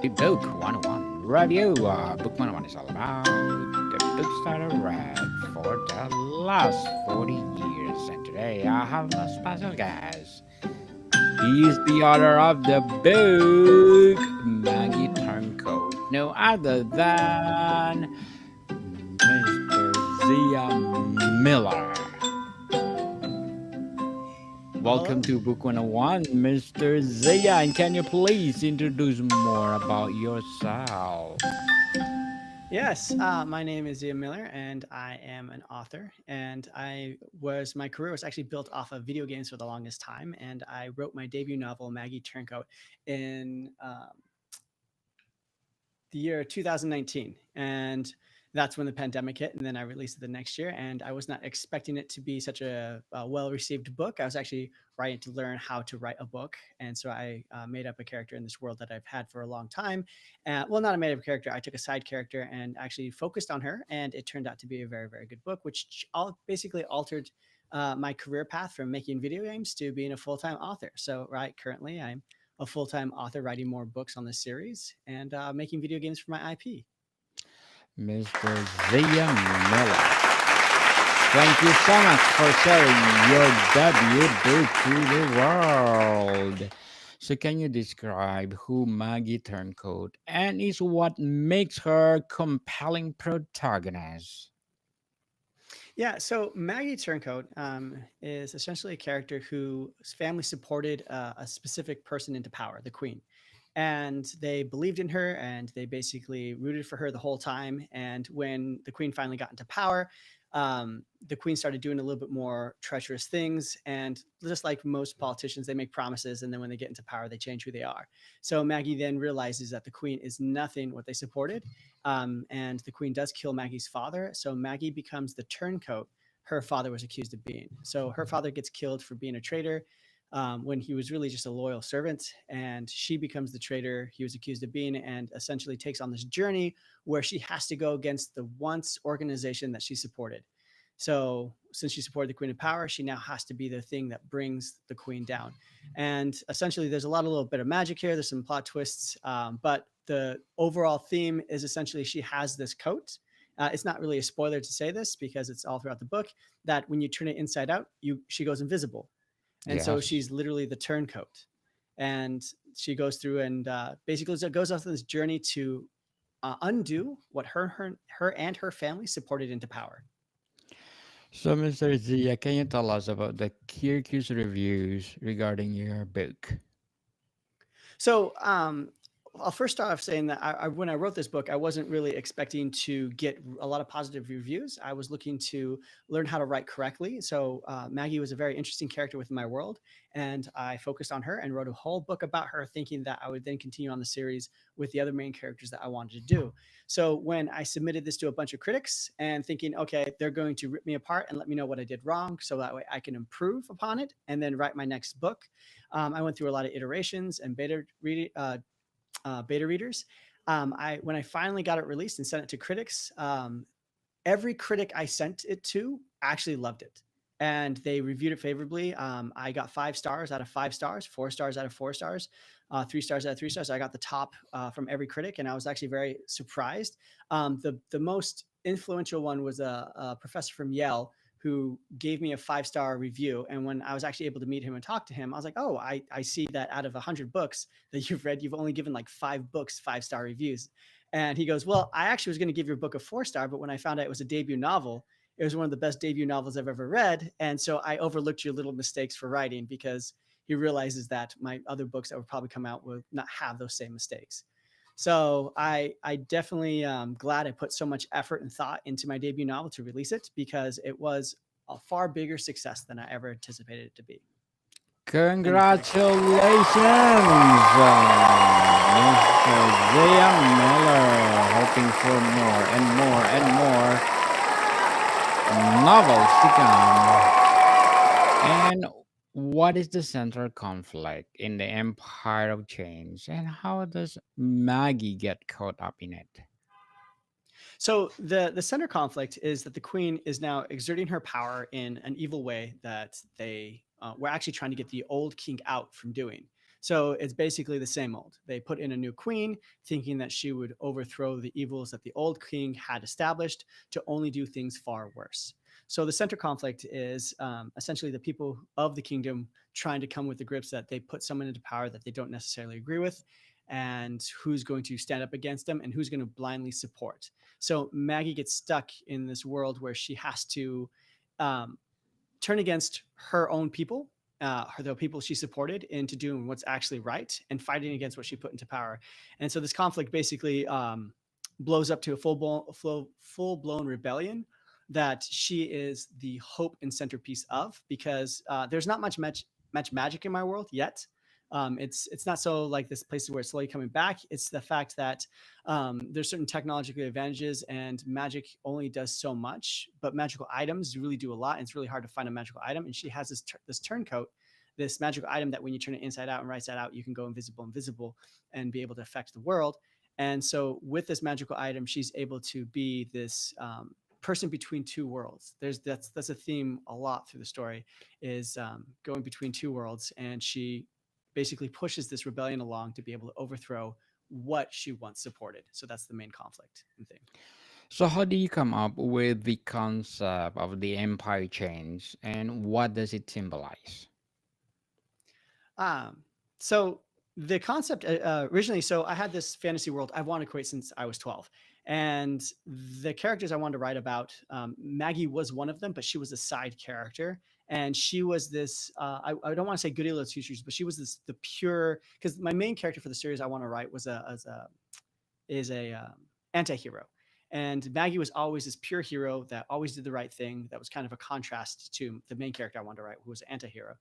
to Book 101 Review. Book 101 is all about the books that I read for the last 40 years. And today I have a special guest. He's the author of the book Maggie Turncoat. No other than Mr. Ziah Miller. Welcome Hello. to Book 101, Mr. Zia. And can you please introduce more about yourself? Yes, my name is Ziah Miller, and I am an author. And my career was actually built off of video games for the longest time. And I wrote my debut novel, Maggie Turncoat, in the year 2019. And that's when the pandemic hit. And then I released it the next year. And I was not expecting it to be such a well received book. I was actually writing to learn how to write a book. And so I made up a character in this world that I've had for a long time. Well, not a made up character. I took a side character and actually focused on her. And it turned out to be a very, very good book, which basically altered my career path from making video games to being a full time author. So, right, currently I'm a full time author writing more books on this series and making video games for my IP. Mr. Zia Miller. Thank you so much for sharing your debut book to the world. So, can you describe who Maggie Turncoat and is what makes her compelling protagonist? Yeah, so Maggie Turncoat is essentially a character whose family supported a specific person into power, the queen. And they believed in her and they basically rooted for her the whole time. And when the queen finally got into power, the queen started doing a little bit more treacherous things. And just like most politicians, they make promises. And then when they get into power, they change who they are. So Maggie then realizes that the queen is nothing what they supported, and the queen does kill Maggie's father. So Maggie becomes the turncoat her father was accused of being. So her father gets killed for being a traitor when he was really just a loyal servant. And she becomes the traitor he was accused of being and essentially takes on this journey where she has to go against the once organization that she supported. So since she supported the Queen of Power, she now has to be the thing that brings the Queen down. And essentially, there's a little bit of magic here. There's some plot twists, but the overall theme is essentially she has this coat. It's not really a spoiler to say this because it's all throughout the book that when you turn it inside out, she goes invisible, and so Yes. she's literally the turncoat. And she goes through and basically goes off this journey to undo what her and her family supported into power. So, Mr. Zia, can you tell us about the Kyrgyz reviews regarding your book? So I'll first start off saying that when I wrote this book, I wasn't really expecting to get a lot of positive reviews. I was looking to learn how to write correctly. So Maggie was a very interesting character within my world, and I focused on her and wrote a whole book about her, thinking that I would then continue on the series with the other main characters that I wanted to do. So when I submitted this to a bunch of critics and thinking, okay, they're going to rip me apart and let me know what I did wrong, so that way I can improve upon it and then write my next book. I went through a lot of iterations and beta readers. I when I finally got it released and sent it to critics, every critic I sent it to actually loved it, and they reviewed it favorably. I got 5 stars out of 5 stars, 4 stars out of 4 stars, 3 stars out of 3 stars. I got the top from every critic, and I was actually very surprised. The most influential one was a professor from Yale who gave me a 5 star review. And when I was actually able to meet him and talk to him, I was like, oh, I see that out of 100 books that you've read, you've only given like 5 books 5 star reviews. And he goes, well, I actually was going to give your book a 4 star, but when I found out it was a debut novel, it was one of the best debut novels I've ever read. And so I overlooked your little mistakes for writing because he realizes that my other books that would probably come out will not have those same mistakes. So I definitely glad I put so much effort and thought into my debut novel to release it because it was a far bigger success than I ever anticipated it to be. And thank you. Congratulations, Mr. Zia Miller. Hoping for more and more and more novels to come. And what is the central conflict in the Empire of Change, and how does Maggie get caught up in it? So the center conflict is that the queen is now exerting her power in an evil way that they were actually trying to get the old king out from doing. So it's basically the same old. They put in a new queen, thinking that she would overthrow the evils that the old king had established to only do things far worse. So the center conflict is essentially the people of the kingdom trying to come with the grips that they put someone into power that they don't necessarily agree with, and who's going to stand up against them and who's going to blindly support. So Maggie gets stuck in this world where she has to um, turn against her own people, the people she supported, into doing what's actually right and fighting against what she put into power. And so this conflict basically blows up to a full blown rebellion that she is the hope and centerpiece of, because there's not much magic in my world yet. It's not so like this place where it's slowly coming back. It's the fact that there's certain technological advantages, and magic only does so much, but magical items really do a lot. And it's really hard to find a magical item. And she has this turncoat, this magical item that when you turn it inside out and right side out, you can go invisible, and be able to affect the world. And so with this magical item, she's able to be this person between two worlds. That's a theme a lot through the story, is going between two worlds, and she basically pushes this rebellion along to be able to overthrow what she once supported. So that's the main conflict and thing. So, how do you come up with the concept of the empire change and what does it symbolize? Um, so the concept originally, so I had this fantasy world I wanted to create since I was 12. And the characters I wanted to write about, Maggie was one of them, but she was a side character. And she was this, I don't want to say goody little two shoes, but she was this, the pure, because my main character for the series I want to write was a anti-hero. And Maggie was always this pure hero that always did the right thing. That was kind of a contrast to the main character I wanted to write, who was an anti-hero.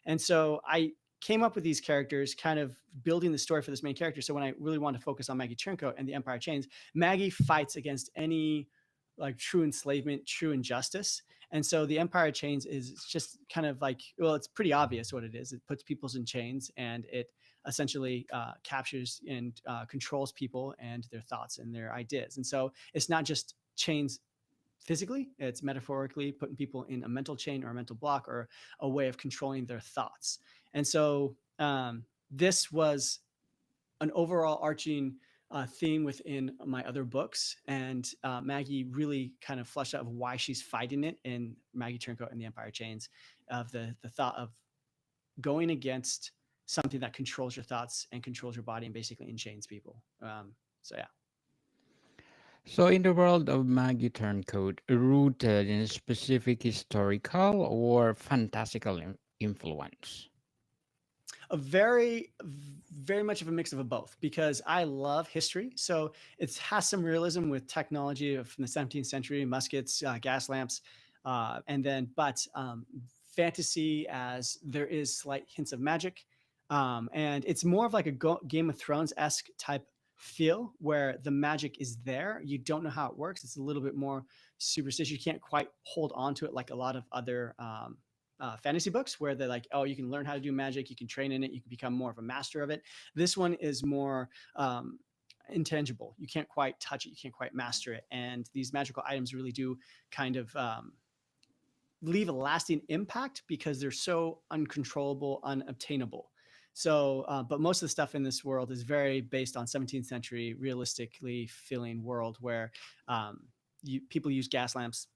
And so I came up with these characters, kind of building the story for this main character. So when I really wanted to focus on Maggie Turncoat and the Empire Chains, Maggie fights against any like true enslavement, true injustice. And so the Empire Chains is just kind of like, well, it's pretty obvious what it is. It puts peoples in chains, and it essentially captures and controls people and their thoughts and their ideas. And so it's not just chains physically, it's metaphorically putting people in a mental chain or a mental block or a way of controlling their thoughts. And so this was an overall arching theme within my other books. And Maggie really kind of fleshed out why she's fighting it in Maggie Turncoat and the Empire Chains, of the thought of going against something that controls your thoughts and controls your body and basically enchains people. So yeah. So, in the world of Maggie Turncoat, rooted in a specific historical or fantastical influence? A very much of a mix of a both, because I love history. So it has some realism with technology from the 17th century, muskets, gas lamps, and then but fantasy, as there is slight hints of magic, and it's more of like a Game of Thrones esque type feel, where the magic is there. You don't know how it works. It's a little bit more superstitious. You can't quite hold on to it like a lot of other fantasy books, where they're like, oh, you can learn how to do magic, you can train in it, you can become more of a master of it. This one is more intangible. You can't quite touch it, you can't quite master it. And these magical items really do kind of leave a lasting impact because they're so uncontrollable, unobtainable. So, but most of the stuff in this world is very based on 17th century, realistically feeling world, where people use gas lamps,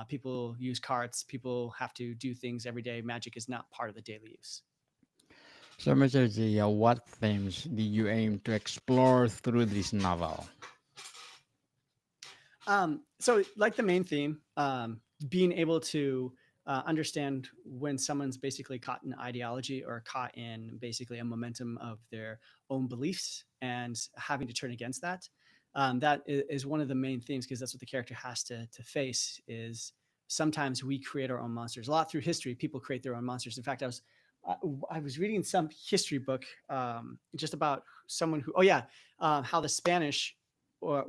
people use carts, people have to do things every day. Magic is not part of the daily use. So, Mr. Zia, what themes do you aim to explore through this novel? So like the main theme, being able to understand when someone's basically caught in ideology or caught in basically a momentum of their own beliefs and having to turn against that. That is one of the main themes, because that's what the character has to face. Is sometimes we create our own monsters. A lot through history, people create their own monsters. In fact, I was reading some history book just about someone who, oh yeah, how the Spanish were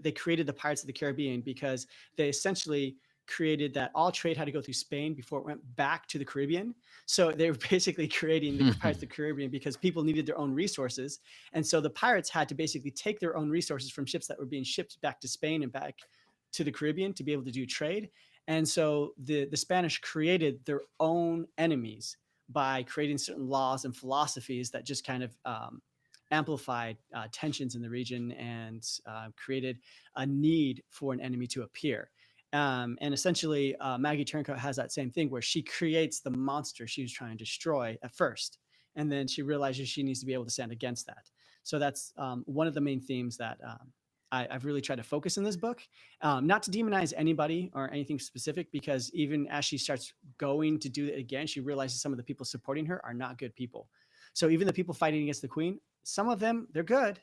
they created the Pirates of the Caribbean because they essentially created that all trade had to go through Spain before it went back to the Caribbean. So they were basically creating the Pirates of the Caribbean because people needed their own resources. And so the pirates had to basically take their own resources from ships that were being shipped back to Spain and back to the Caribbean to be able to do trade. And so the Spanish created their own enemies by creating certain laws and philosophies that just kind of amplified tensions in the region and created a need for an enemy to appear. And essentially, Maggie Turncoat has that same thing where she creates the monster she was trying to destroy at first, and then she realizes she needs to be able to stand against that. So that's one of the main themes that I've really tried to focus in this book. Not to demonize anybody or anything specific, because even as she starts going to do it again, she realizes some of the people supporting her are not good people. So even the people fighting against the queen, some of them, they're good,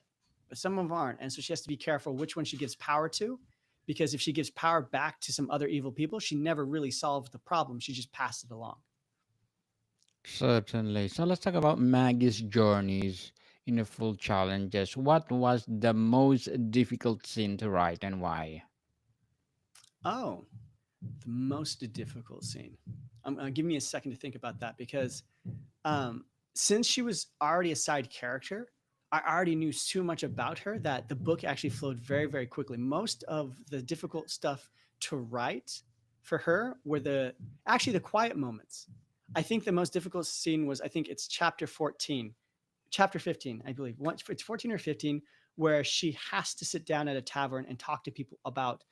but some of them aren't. And so she has to be careful which one she gives power to, because if she gives power back to some other evil people, she never really solved the problem. She just passed it along. Certainly. So let's talk about Maggie's journeys in the full challenges. What was the most difficult scene to write and why? Oh, the most difficult scene. Give me a second to think about that, because um, since she was already a side character, I already knew so much about her that the book actually flowed very, very quickly. Most of the difficult stuff to write for her were the quiet moments. I think the most difficult scene was, I think it's chapter 14, chapter 15, I believe. It's 14 or 15, where she has to sit down at a tavern and talk to people about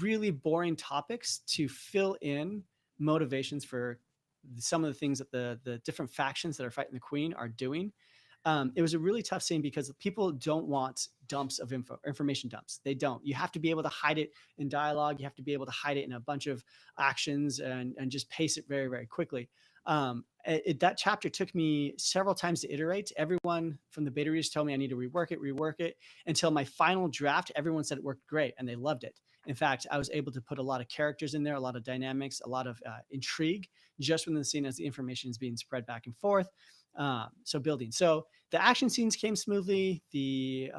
really boring topics to fill in motivations for some of the things that the different factions that are fighting the queen are doing. It was a really tough scene because people don't want dumps of information dumps. They don't. You have to be able to hide it in dialogue. You have to be able to hide it in a bunch of actions and just pace it very, very quickly. That chapter took me several times to iterate. Everyone from the beta readers told me I need to rework it until my final draft. Everyone said it worked great and they loved it. In fact, I was able to put a lot of characters in there, a lot of dynamics, a lot of intrigue just within the scene as the information is being spread back and forth. So building. So the action scenes came smoothly. The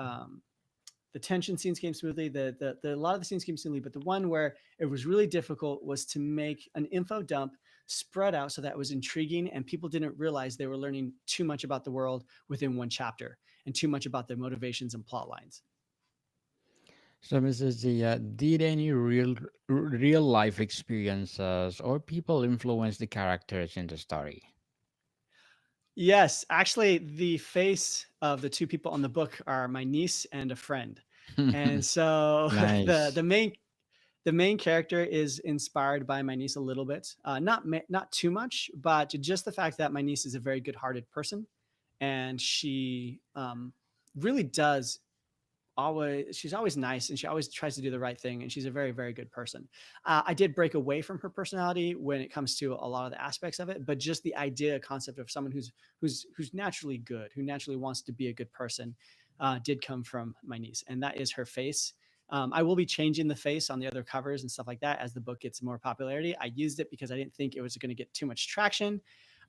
tension scenes came smoothly. A lot of the scenes came smoothly, but the one where it was really difficult was to make an info dump spread out so that it was intriguing and people didn't realize they were learning too much about the world within one chapter and too much about the motivations and plot lines. So, Mrs. Zia, did any real life experiences or people influence the characters in the story? Yes, actually, the face of the two people on the book are my niece and a friend, and so the Nice. the main the main character is inspired by my niece a little bit, not too much, but just the fact that my niece is a very good-hearted person, and she really does always she's always nice and she always tries to do the right thing and she's a very, very good person. I did break away from her personality when it comes to a lot of the aspects of it, but just the idea concept of someone who's naturally good, who naturally wants to be a good person, did come from my niece, and that is her face. I will be changing the face on the other covers and stuff like that as the book gets more popularity. I used it because I didn't think it was going to get too much traction.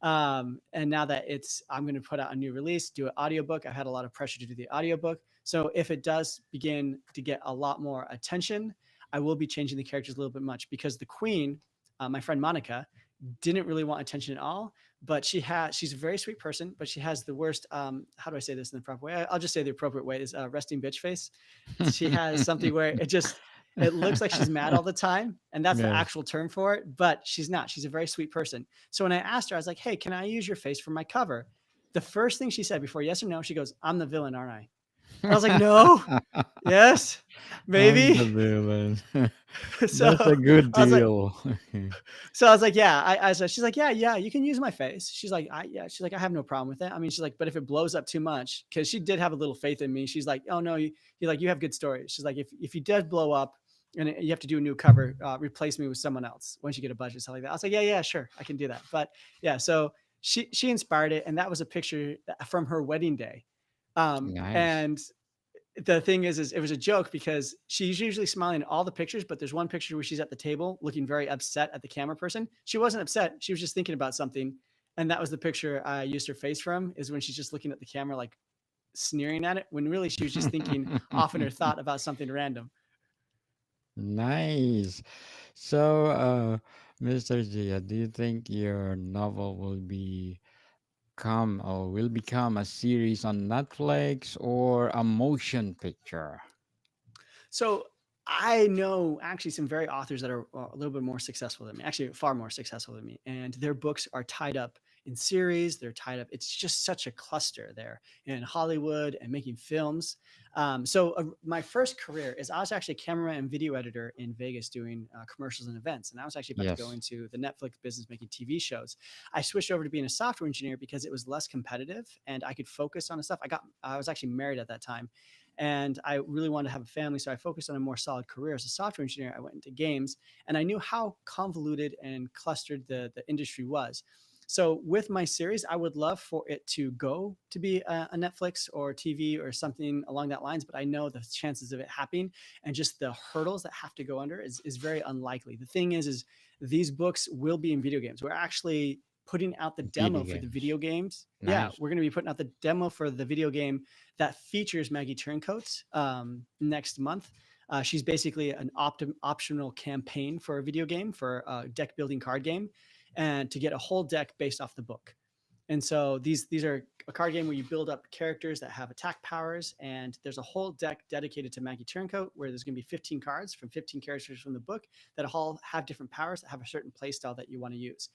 And now that I'm going to put out a new release, do an audiobook. I've had a lot of pressure to do the audiobook. So if it does begin to get a lot more attention, I will be changing the characters a little bit much, because the queen, my friend Monica, didn't really want attention at all. But she's a very sweet person, but she has the worst. How do I say this in the proper way? I'll just say the appropriate way is resting bitch face. She has something where it looks like she's mad all the time, and that's the Yes. actual term for it. But she's not. She's a very sweet person. So when I asked her, I was like, "Hey, can I use your face for my cover?" The first thing she said before yes or no, she goes, "I'm the villain, aren't I?" I was like, "No, yes, I'm maybe." the villain. So That's a good I was like, deal. so I was like, yeah. She's like, yeah, yeah, you can use my face. She's like, yeah. She's like, I have no problem with it. I mean, she's like, but if it blows up too much, because she did have a little faith in me. She's like, oh no, you have good stories. She's like, if you does blow up and you have to do a new cover, replace me with someone else once you get a budget, stuff like that. I was like, yeah, yeah, sure, I can do that. But yeah, so she inspired it, and that was a picture from her wedding day. Nice. And the thing is it was a joke because she's usually smiling at all the pictures, but there's one picture where she's at the table looking very upset at the camera person. She wasn't upset. She was just thinking about something. And that was the picture I used her face from, is when she's just looking at the camera, like sneering at it, when really she was just thinking off in her thought about something random. Nice. So, Mr. Zia, do you think your novel will become a series on Netflix or a motion picture? So I know actually some very authors that are a little bit more successful than me, actually far more successful than me, and their books are tied up in series, they're tied up. It's just such a cluster there in Hollywood and making films. My first career is I was actually a camera and video editor in Vegas doing commercials and events, and I was actually about to go Yes. into the Netflix business making TV shows. I switched over to being a software engineer because it was less competitive and I could focus on the stuff. I was actually married at that time, and I really wanted to have a family, so I focused on a more solid career as a software engineer. I went into games, and I knew how convoluted and clustered the industry was. So with my series, I would love for it to go to be a Netflix or TV or something along that lines, but I know the chances of it happening and just the hurdles that have to go under is very unlikely. The thing is these books will be in video games. We're actually putting out the demo Video for the games. video games. Yeah, Nice. we're going to be putting out the demo for the video game that features Maggie Turncoat next month. She's basically an optional campaign for a video game, for a deck building card game, and to get a whole deck based off the book. And so these are a card game where you build up characters that have attack powers, and there's a whole deck dedicated to Maggie Turncoat where there's going to be 15 cards from 15 characters from the book that all have different powers that have a certain play style that you want to use.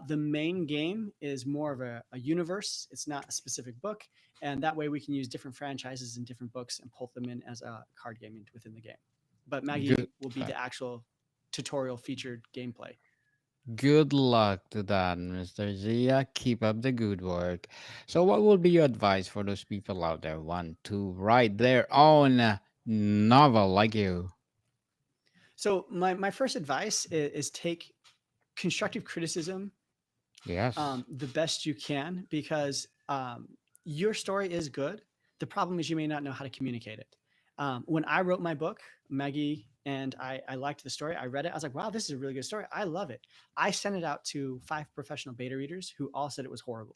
The main game is more of a universe. It's not a specific book, and that way we can use different franchises and different books and pull them in as a card game within the game. But Maggie Good will be luck. the actual tutorial featured gameplay. Good luck to that, Mr. Zia. Keep up the good work. So, what would be your advice for those people out there who want to write their own novel like you? So my first advice is take constructive criticism Yes. the best you can, because your story is good. The problem is you may not know how to communicate it. When I wrote my book, Maggie, and I liked the story, I read it. I was like, wow, this is a really good story. I love it. I sent it out to 5 professional beta readers who all said it was horrible.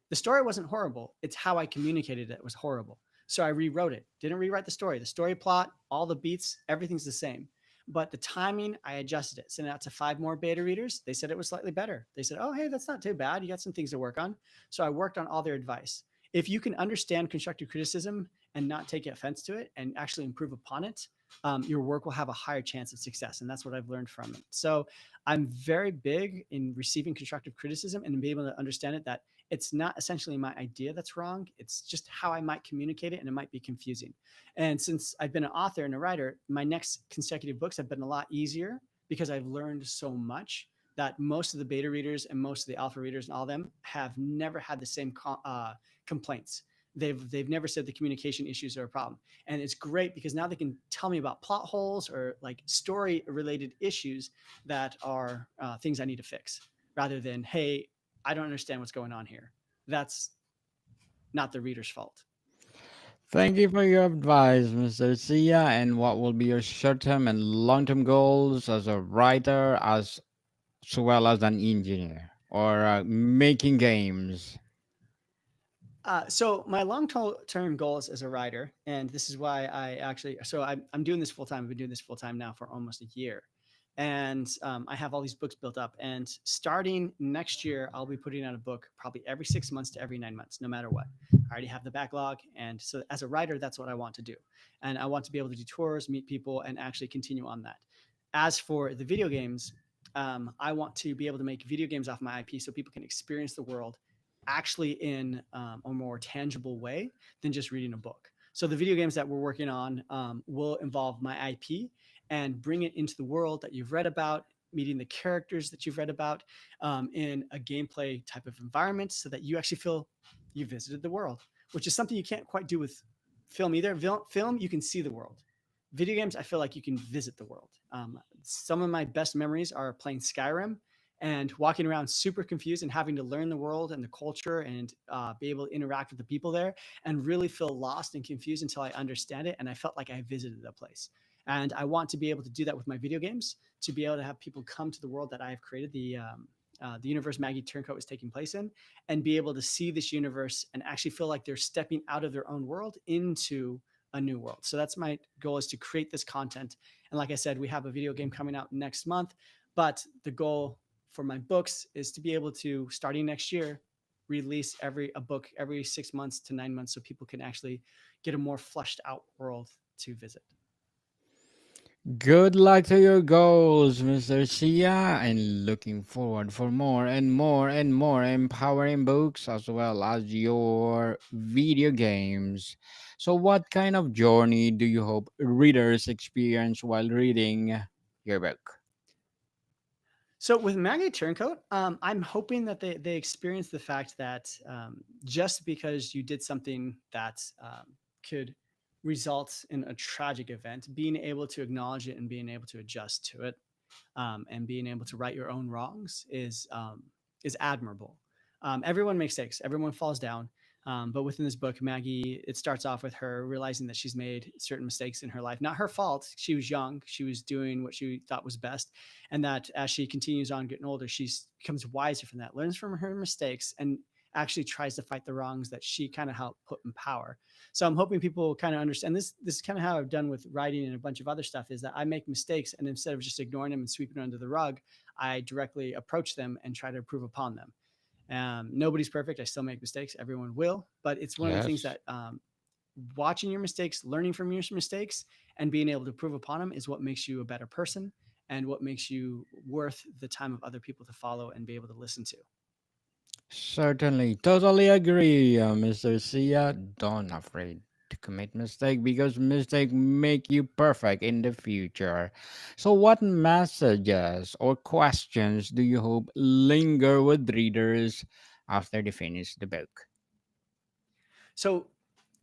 The story wasn't horrible. It's how I communicated it was horrible. So I rewrote it. Didn't rewrite the story. The story plot, all the beats, everything's the same. But the timing, I adjusted it. Sent it out to 5 more beta readers. They said it was slightly better. They said, oh, hey, that's not too bad. You got some things to work on. So I worked on all their advice. If you can understand constructive criticism and not take offense to it and actually improve upon it, your work will have a higher chance of success. And that's what I've learned from it. So I'm very big in receiving constructive criticism and being able to understand it, that it's not essentially my idea that's wrong. It's just how I might communicate it, and it might be confusing. And since I've been an author and a writer, my next consecutive books have been a lot easier because I've learned so much that most of the beta readers and most of the alpha readers and all of them have never had the same complaints. They've never said the communication issues are a problem, and it's great because now they can tell me about plot holes or like story related issues that are things I need to fix, rather than, hey, I don't understand what's going on here. That's not the reader's fault. Thank you for your advice, Mr. Zia. And what will be your short term and long term goals as a writer, as well as an engineer or making games? So my long-term goals as a writer, and this is why I'm doing this full time. I've been doing this full time now for almost a year, and I have all these books built up. And starting next year, I'll be putting out a book probably every 6 months to every 9 months, no matter what. I already have the backlog, and so as a writer, that's what I want to do, and I want to be able to do tours, meet people, and actually continue on that. As for the video games, I want to be able to make video games off my IP so people can experience the world actually in a more tangible way than just reading a book. So the video games that we're working on will involve my IP and bring it into the world that you've read about, meeting the characters that you've read about in a gameplay type of environment, so that you actually feel you visited the world, which is something you can't quite do with film either. Film, you can see the world. Video games, I feel like you can visit the world. Some of my best memories are playing Skyrim and walking around super confused and having to learn the world and the culture and be able to interact with the people there and really feel lost and confused until I understand it. And I felt like I visited the place. And I want to be able to do that with my video games, to be able to have people come to the world that I have created, the universe Maggie Turncoat is taking place in, and be able to see this universe and actually feel like they're stepping out of their own world into a new world. So that's my goal, is to create this content. And like I said, we have a video game coming out next month, but the goal for my books is to be able to, starting next year, release a book every 6 months to 9 months so people can actually get a more fleshed out world to visit. Good luck to your goals, Mr. Sia, and looking forward for more and more and more empowering books as well as your video games. So, what kind of journey do you hope readers experience while reading your book? So with Maggie Turncoat, I'm hoping that they experience the fact that just because you did something that could result in a tragic event, being able to acknowledge it and being able to adjust to it, and being able to right your own wrongs is admirable. Everyone makes mistakes. Everyone falls down. But within this book, Maggie, it starts off with her realizing that she's made certain mistakes in her life. Not her fault. She was young. She was doing what she thought was best. And that as she continues on getting older, she becomes wiser from that, learns from her mistakes, and actually tries to fight the wrongs that she kind of helped put in power. So I'm hoping people kind of understand this. This is kind of how I've done with writing and a bunch of other stuff is that I make mistakes, and instead of just ignoring them and sweeping them under the rug, I directly approach them and try to improve upon them. Nobody's perfect. I still make mistakes. Everyone will, but it's one of the things Yes. that watching your mistakes, learning from your mistakes, and being able to improve upon them is what makes you a better person and what makes you worth the time of other people to follow and be able to listen to. Certainly, totally agree, Mr. Sia. Don't afraid to commit mistake because mistake make you perfect in the future. So, what messages or questions do you hope linger with readers after they finish the book? So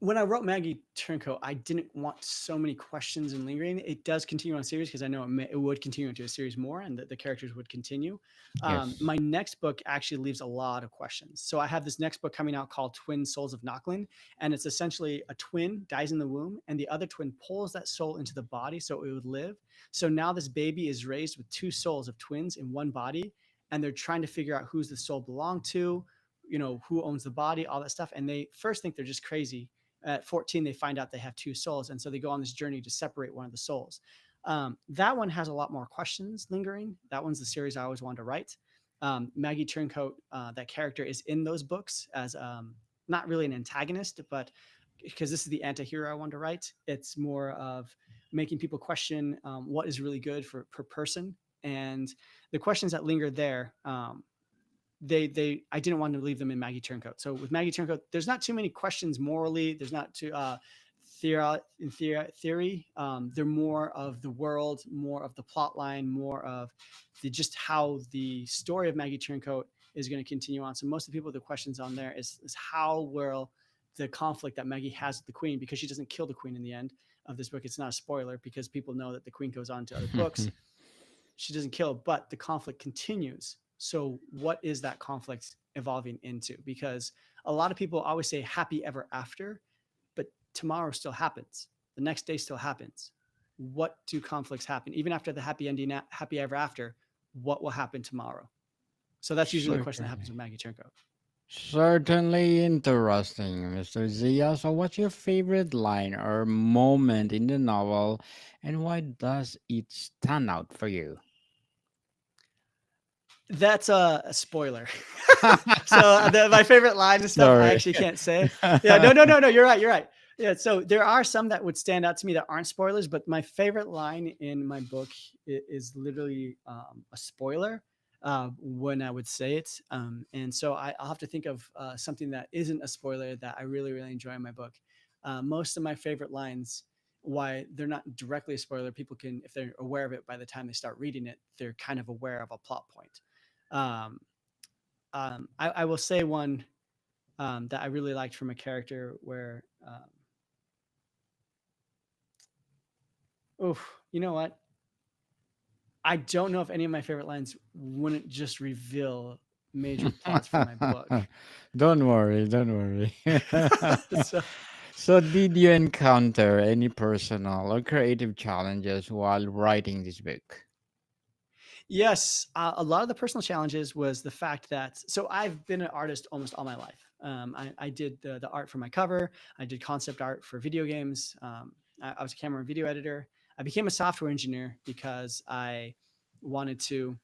when I wrote Maggie Turncoat, I didn't want so many questions and lingering. It does continue on series because I know it would continue into a series more, and the characters would continue. Yes. My next book actually leaves a lot of questions. So I have this next book coming out called Twin Souls of Nocklin, and it's essentially a twin dies in the womb, and the other twin pulls that soul into the body so it would live. So now this baby is raised with two souls of twins in one body, and they're trying to figure out who's the soul belonged to, who owns the body, all that stuff. And they first think they're just crazy. At 14, they find out they have two souls, and so they go on this journey to separate one of the souls. That one has a lot more questions lingering. That one's the series I always wanted to write. Maggie Turncoat, that character, is in those books as not really an antagonist, but because this is the anti-hero I wanted to write, it's more of making people question what is really good for per person. And the questions that linger there, they I didn't want to leave them in Maggie Turncoat. So with Maggie Turncoat, there's not too many questions morally. There's not too theory. They're more of the world, more of the plot line, more of the just how the story of Maggie Turncoat is going to continue on. So most of the people, the questions on there is how will the conflict that Maggie has with the queen, because she doesn't kill the queen in the end of this book. It's not a spoiler because people know that the queen goes on to other books. She doesn't kill, but the conflict continues. So what is that conflict evolving into? Because a lot of people always say happy ever after, but tomorrow still happens. The next day still happens. What do conflicts happen? Even after the happy ending, happy ever after, what will happen tomorrow? So that's usually the question that happens Certainly. with Maggie Turncoat. Certainly interesting, Mr. Zia. So, what's your favorite line or moment in the novel, and why does it stand out for you? That's a spoiler. So my favorite line and stuff I Sorry. actually can't say. Yeah, no, no, no, no. You're right. You're right. Yeah. So there are some that would stand out to me that aren't spoilers, but my favorite line in my book is literally a spoiler when I would say it. And so I'll have to think of something that isn't a spoiler that I really, really enjoy in my book. Most of my favorite lines, why they're not directly a spoiler, people can, if they're aware of it by the time they start reading it, they're kind of aware of a plot point. Um, I will say one that I really liked from a character where, oh, you know what? I don't know if any of my favorite lines wouldn't just reveal major plots from my book. Don't worry, don't worry. So So, did you encounter any personal or creative challenges while writing this book? yes, a lot of the personal challenges was the fact that I've been an artist almost all my life. I did the art for my cover. I did concept art for video games. I was a camera and video editor. I became a software engineer because I wanted to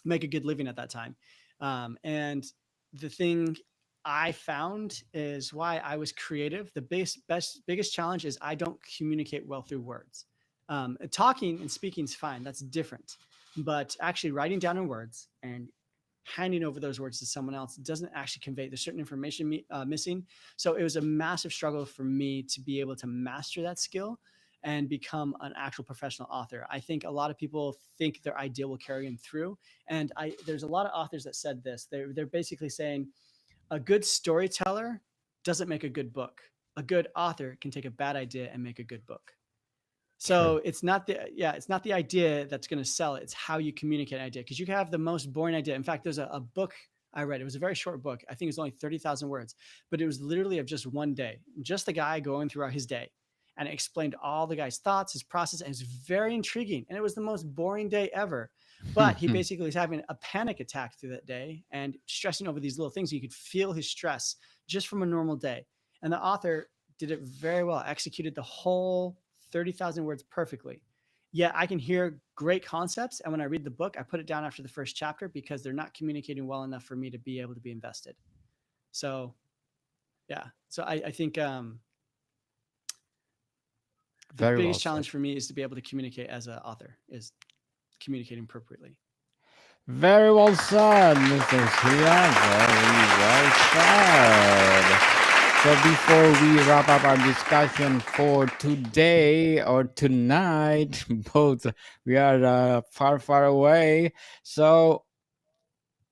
make a good living at that time. And the thing I found is why I was creative. The biggest challenge is I don't communicate well through words. Talking and speaking is fine. That's different. But actually writing down in words and handing over those words to someone else doesn't actually convey. There's certain information missing. So it was a massive struggle for me to be able to master that skill and become an actual professional author. I think a lot of people think their idea will carry them through. And there's a lot of authors that said this. They're basically saying a good storyteller doesn't make a good book. A good author can take a bad idea and make a good book. True. So it's not the idea that's going to sell it. It's how you communicate an idea. Because you can have the most boring idea. In fact, there's a book I read. It was a very short book. I think it was only 30,000 words, but it was literally of just one day, just the guy going throughout his day. And it explained all the guy's thoughts, his process, and it was very intriguing. And it was the most boring day ever. But he basically was having a panic attack through that day and stressing over these little things. You could feel his stress just from a normal day. And the author did it very well, executed the whole 30,000 words perfectly. Yet I can hear great concepts. And when I read the book, I put it down after the first chapter because they're not communicating well enough for me to be able to be invested. So, yeah. So I think the Very well biggest said. challenge for me is to be able to communicate as an author, is communicating appropriately. Very well said, Mr. Sia. Very well said. So before we wrap up our discussion for today or tonight, both we are far, far away. So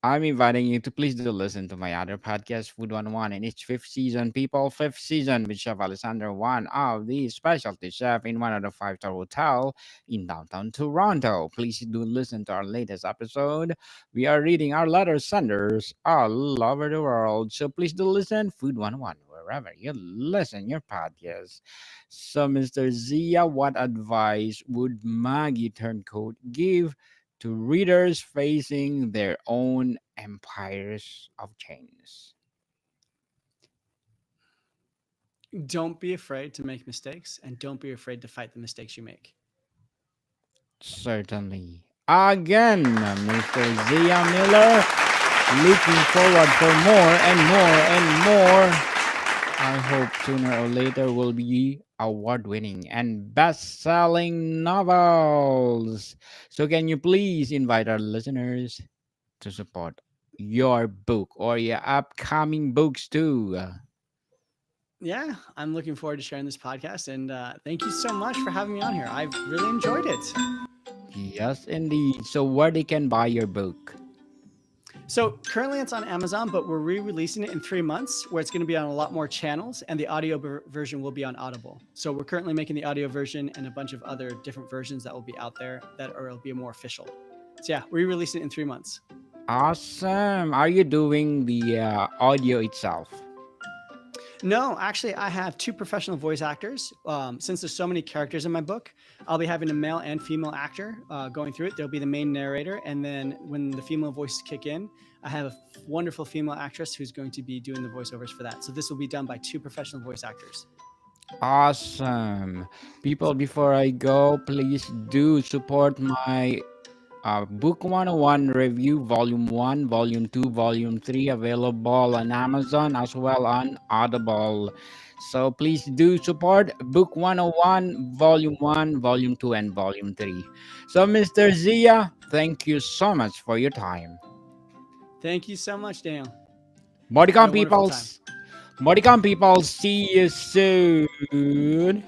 I'm inviting you to please do listen to my other podcast, Food 101, in each fifth season, people. Fifth season with Chef Alessandro, one of the specialty chef in one of the five-star hotel in downtown Toronto. Please do listen to our latest episode. We are reading our letter senders all over the world. So please do listen, Food 101, wherever you listen your podcast. So, Mr. Zia, what advice would Maggie Turncoat give to readers facing their own empires of chains? Don't be afraid to make mistakes and don't be afraid to fight the mistakes you make. Certainly. Again, Mr. Ziah Miller, looking forward for more and more and more. I hope sooner or later will be award-winning and best-selling novels. So can you please invite our listeners to support your book or your upcoming books too? Yeah, I'm looking forward to sharing this podcast. And thank you so much for having me on here. I've really enjoyed it. Yes, indeed. So where they can buy your book? So currently it's on Amazon, but we're re-releasing it in 3 months where it's going to be on a lot more channels and the audio version will be on Audible. So we're currently making the audio version and a bunch of other different versions that will be out there that will be more official. So yeah, we release it in 3 months. Awesome. Are you doing the audio itself? No, actually, I have two professional voice actors. Since there's so many characters in my book, I'll be having a male and female actor going through it. There'll be the main narrator, and then when the female voices kick in, I have a wonderful female actress who's going to be doing the voiceovers for that. So this will be done by two professional voice actors. Awesome. People, before I go, please do support my Book 101 review, Volume 1, Volume 2, Volume 3, available on Amazon as well on Audible. So please do support Book 101, Volume 1, Volume 2, and Volume 3. So, Mr. Zia, thank you so much for your time. Thank you so much, Daniel. Had Modicon a wonderful time. peoples, Modicon people, see you soon.